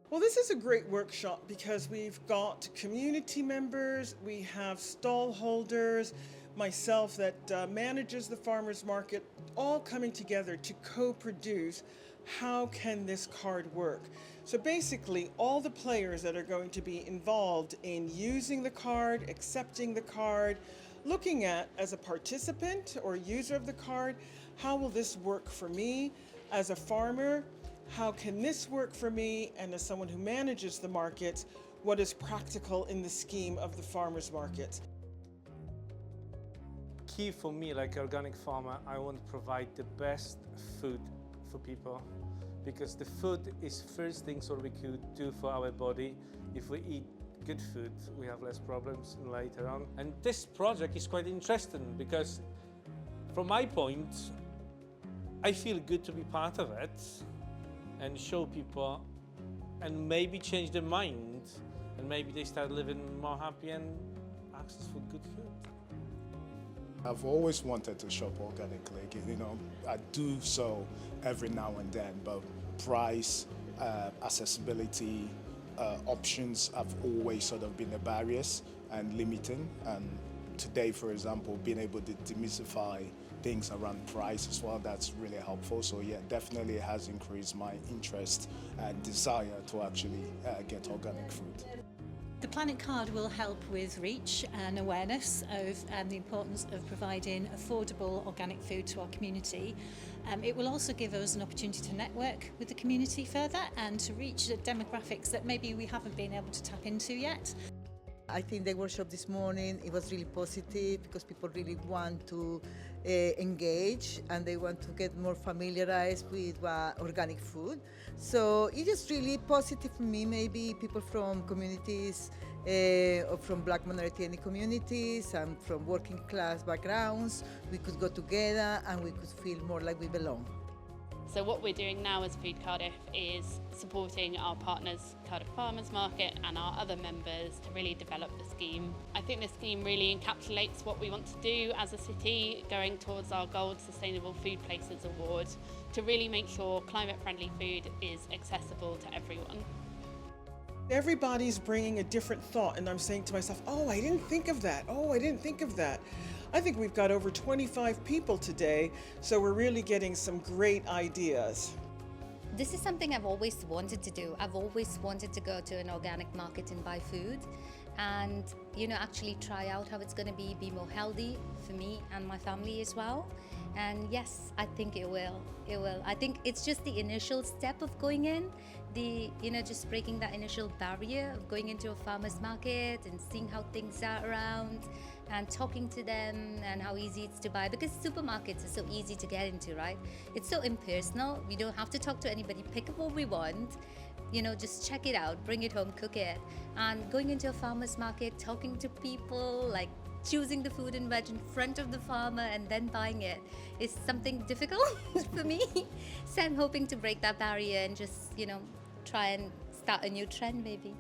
Well, this is a great workshop because we've got community members, we have stall holders, myself that manages the farmers market, all coming together to co-produce how can this card work. So basically, all the players that are going to be involved in using the card, accepting the card, looking at, as a participant or user of the card, how will this work for me as a farmer? How can this work for me? And as someone who manages the markets, what is practical in the scheme of the farmers markets? Key for me, like organic farmer, I want to provide the best food for people, because the food is first things what we could do for our body. If we eat good food, we have less problems later on. And this project is quite interesting because from my point, I feel good to be part of it and show people and maybe change their mind and maybe they start living more happy and access for good food. I've always wanted to shop organically, I do so every now and then, but price, accessibility, options have always sort of been the barriers and limiting. And today, for example, being able to demystify things around price as well, that's really helpful. So yeah, definitely has increased my interest and desire to actually get organic food. The Planet Card will help with reach and awareness of the importance of providing affordable organic food to our community. It will also give us an opportunity to network with the community further and to reach the demographics that maybe we haven't been able to tap into yet. I think the workshop this morning, it was really positive because people really want to engage and they want to get more familiarized with organic food. So it is really positive for me, maybe people from communities or from Black minority ethnic communities and from working class backgrounds, we could go together and we could feel more like we belong. So what we're doing now as Food Cardiff is supporting our partners, Cardiff Farmers Market, and our other members to really develop the scheme. I think the scheme really encapsulates what we want to do as a city, going towards our Gold Sustainable Food Places Award, to really make sure climate-friendly food is accessible to everyone. Everybody's bringing a different thought, and I'm saying to myself, oh, I didn't think of that. Oh, I didn't think of that. I think we've got over 25 people today, so we're really getting some great ideas. This is something I've always wanted to do. I've always wanted to go to an organic market and buy food and, actually try out how it's going to be more healthy for me and my family as well. And yes, I think it will. It will. I think it's just the initial step of going in, just breaking that initial barrier of going into a farmer's market and seeing how things are around and talking to them and how easy it's to buy, because supermarkets are so easy to get into, right? It's so impersonal. We don't have to talk to anybody, pick up what we want, just check it out, bring it home, cook it. And going into a farmer's market, talking to people, like choosing the food and veg in front of the farmer and then buying it is something difficult for me. So I'm hoping to break that barrier and just, try and start a new trend maybe.